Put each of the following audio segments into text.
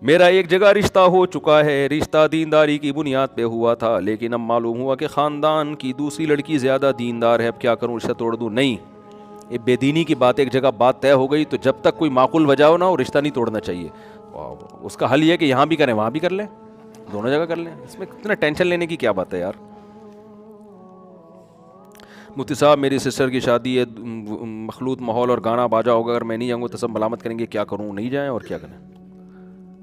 میرا ایک جگہ رشتہ ہو چکا ہے، رشتہ دینداری کی بنیاد پہ ہوا تھا، لیکن اب معلوم ہوا کہ خاندان کی دوسری لڑکی زیادہ دیندار ہے، اب کیا کروں، رشتہ توڑ دوں؟ نہیں، یہ بے دینی کی بات ایک جگہ بات طے ہو گئی تو جب تک کوئی معقول وجہ ہو نا وہ رشتہ نہیں توڑنا چاہیے. اس کا حل یہ ہے کہ یہاں بھی کریں وہاں بھی کر لیں، دونوں جگہ کر لیں، اس میں اتنا ٹینشن لینے کی کیا بات ہے یار. مفتی صاحب میری سسٹر کی شادی ہے، مخلوط ماحول اور گانا باجا ہوگا، اگر میں نہیں جاؤں گا تو سب ملامت کریں گے، کیا کروں؟ نہیں جائیں. اور کیا کریں؟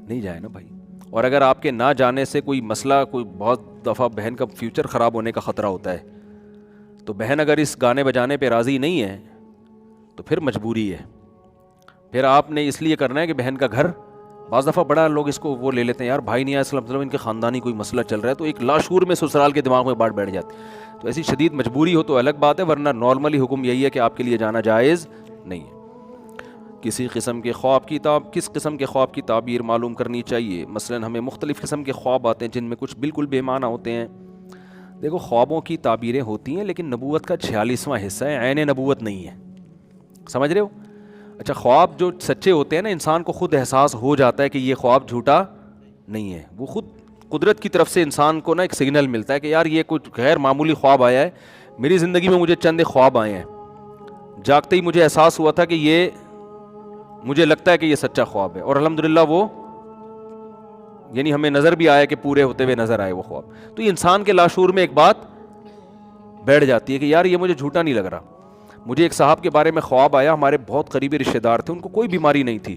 نہیں جائیں نا بھائی. اور اگر آپ کے نہ جانے سے کوئی مسئلہ، کوئی بہت دفعہ بہن کا فیوچر خراب ہونے کا خطرہ ہوتا ہے، تو بہن اگر اس گانے بجانے پہ راضی نہیں ہے تو پھر مجبوری ہے، پھر آپ نے اس لیے کرنا ہے کہ بہن کا گھر. بعض دفعہ بڑا لوگ اس کو وہ لے لیتے ہیں، یار بھائی نہیں آیا اس مطلب ان کے خاندانی کوئی مسئلہ چل رہا ہے، تو ایک لاشعور میں سسرال کے دماغ میں بات بیٹھ جاتی. تو ایسی شدید مجبوری ہو تو الگ بات ہے، ورنہ نارملی حکم یہی ہے کہ آپ کے لیے جانا جائز نہیں ہے. کس قسم کے خواب کی تعبیر معلوم کرنی چاہیے؟ مثلا ہمیں مختلف قسم کے خواب آتے ہیں جن میں کچھ بالکل بے معنی ہوتے ہیں. دیکھو خوابوں کی تعبیریں ہوتی ہیں لیکن نبوت کا 46واں حصہ ہے، عین نبوت نہیں ہے، سمجھ رہے ہو؟ اچھا خواب جو سچے ہوتے ہیں نا، انسان کو خود احساس ہو جاتا ہے کہ یہ خواب جھوٹا نہیں ہے، وہ خود قدرت کی طرف سے انسان کو نا ایک سگنل ملتا ہے کہ یار یہ کچھ غیر معمولی خواب آیا ہے. میری زندگی میں مجھے چند خواب آئے ہیں، جاگتے ہی مجھے احساس ہوا تھا کہ یہ، مجھے لگتا ہے کہ یہ سچا خواب ہے، اور الحمدللہ وہ یعنی ہمیں نظر بھی آیا کہ پورے ہوتے ہوئے نظر آئے وہ خواب. تو یہ انسان کے لاشعور میں ایک بات بیٹھ جاتی ہے کہ یار یہ مجھے جھوٹا نہیں لگ رہا. مجھے ایک صاحب کے بارے میں خواب آیا، ہمارے بہت قریبی رشتہ دار تھے، ان کو کوئی بیماری نہیں تھی،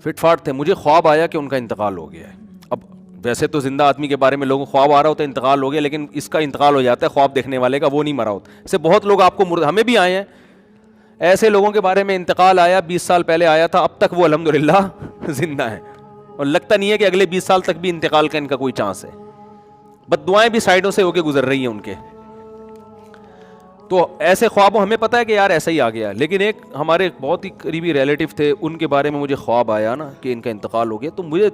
فٹ فاٹ تھے. مجھے خواب آیا کہ ان کا انتقال ہو گیا ہے. اب ویسے تو زندہ آدمی کے بارے میں لوگوں کو خواب آ رہا ہوتا ہے انتقال ہو گیا، لیکن اس کا انتقال ہو جاتا ہے خواب دیکھنے والے کا، وہ نہیں مرا ہوتا. ایسے بہت لوگ آپ کو ہمیں بھی آئے ہیں ایسے لوگوں کے بارے میں، انتقال آیا 20 سال پہلے آیا تھا، اب تک وہ الحمدللہ زندہ ہیں، اور لگتا نہیں ہے کہ اگلے 20 سال تک بھی انتقال کا ان کا کوئی چانس ہے. بد دعائیں بھی سائڈوں سے ہو کے گزر رہی ہیں ان کے. تو ایسے خوابوں ہمیں پتہ ہے کہ یار ایسا ہی آ گیا. لیکن ایک ہمارے بہت ہی قریبی ریلیٹیو تھے، ان کے بارے میں مجھے خواب آیا نا کہ ان کا انتقال ہو گیا، تو مجھے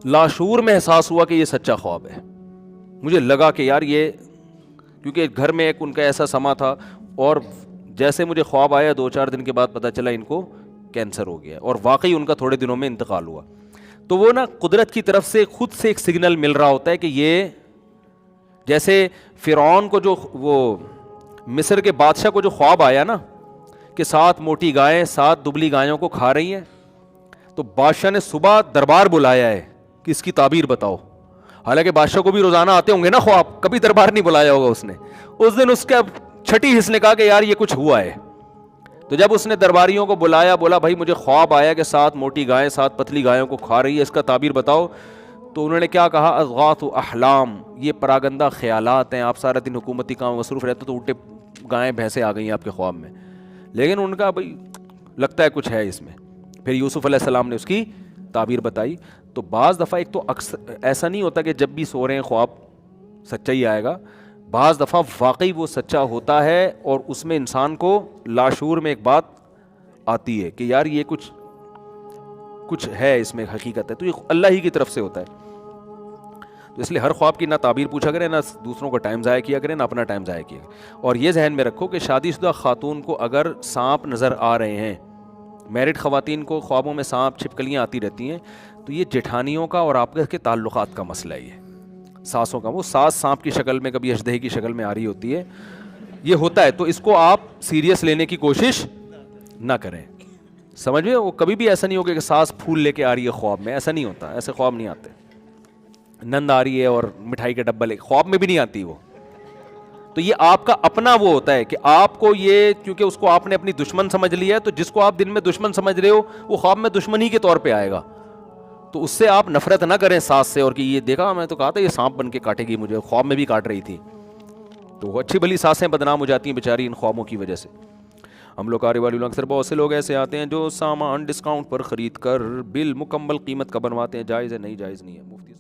لاشعور میں احساس ہوا کہ یہ سچا خواب ہے. مجھے لگا کہ یار یہ، کیونکہ گھر میں ایک ان کا ایسا سما تھا، اور جیسے مجھے خواب آیا 2-4 دن کے بعد پتہ چلا ان کو کینسر ہو گیا، اور واقعی ان کا تھوڑے دنوں میں انتقال ہوا. تو وہ نا قدرت کی طرف سے خود سے ایک سگنل مل رہا ہوتا ہے کہ یہ، جیسے فرعون کو جو وہ مصر کے بادشاہ کو جو خواب آیا نا کہ 7 موٹی گائیں 7 دبلی گایوں کو کھا رہی ہیں، تو بادشاہ نے صبح دربار بلایا ہے کہ اس کی تعبیر بتاؤ. حالانکہ بادشاہ کو بھی روزانہ آتے ہوں گے نا خواب، کبھی دربار نہیں بلایا ہوگا اس نے. اس دن اس کا چھٹی حص نے کہا کہ یار یہ کچھ ہوا ہے. تو جب اس نے درباریوں کو بلایا، بولا بھائی مجھے خواب آیا کہ 7 موٹی گائیں 7 پتلی گایوں کو کھا رہی ہے، اس کا تعبیر بتاؤ. تو انہوں نے کیا کہا؟ اضغاث احلام، یہ پراگندہ خیالات ہیں، آپ سارا دن حکومتی کام مصروف رہتے تو الٹے گائیں بھینسیں آ گئی ہیں آپ کے خواب میں. لیکن ان کا بھائی لگتا ہے کچھ ہے اس میں. پھر یوسف علیہ السلام نے اس کی تعبیر بتائی. تو بعض دفعہ ایک تو اکثر ایسا نہیں ہوتا کہ جب بھی سو رہے ہیں خواب سچا ہی آئے گا، بعض دفعہ واقعی وہ سچا ہوتا ہے، اور اس میں انسان کو لاشعور میں ایک بات آتی ہے کہ یار یہ کچھ ہے اس میں حقیقت ہے. تو یہ اللہ ہی کی طرف سے ہوتا ہے. تو اس لیے ہر خواب کی نہ تعبیر پوچھا کریں، نہ دوسروں کا ٹائم ضائع کیا کریں، نہ اپنا ٹائم ضائع کیا کریں. اور یہ ذہن میں رکھو کہ شادی شدہ خاتون کو اگر سانپ نظر آ رہے ہیں، میرڈ خواتین کو خوابوں میں سانپ چھپکلیاں آتی رہتی ہیں، تو یہ جٹھانیوں کا اور آپ کے تعلقات کا مسئلہ ہے. یہ ساسوں کا، وہ ساس سانپ کی شکل میں، کبھی اژدہے کی شکل میں آ رہی ہوتی ہے، یہ ہوتا ہے. تو اس کو آپ سیریس لینے کی کوشش نہ کریں. سمجھ میں، وہ کبھی بھی ایسا نہیں ہوگا کہ ساس پھول لے کے آ رہی ہے خواب میں، ایسا نہیں ہوتا، ایسے خواب نہیں آتے. نند آ رہی ہے اور مٹھائی کے ڈبہ لے، خواب میں بھی نہیں آتی وہ. تو یہ آپ کا اپنا وہ ہوتا ہے کہ آپ کو یہ، کیونکہ اس کو آپ نے اپنی دشمن سمجھ لیا ہے، تو جس کو آپ دن میں دشمن سمجھ رہے ہو وہ خواب میں دشمن ہی کے طور پہ آئے گا. تو اس سے آپ نفرت نہ کریں ساس سے، اور کہ یہ دیکھا میں تو کہا تھا یہ سانپ بن کے کاٹے گی مجھے، خواب میں بھی کاٹ رہی تھی. تو وہ اچھی بھلی ساسیں بدنام ہو جاتی ہیں بیچاری ان خوابوں کی وجہ سے. ہم لوگ کاروباری لوگ اکثر بہت سے لوگ ایسے آتے ہیں جو سامان ڈسکاؤنٹ پر خرید کر بل مکمل قیمت کا بنواتے ہیں، جائز ہے؟ نہیں جائز نہیں ہے. مفتی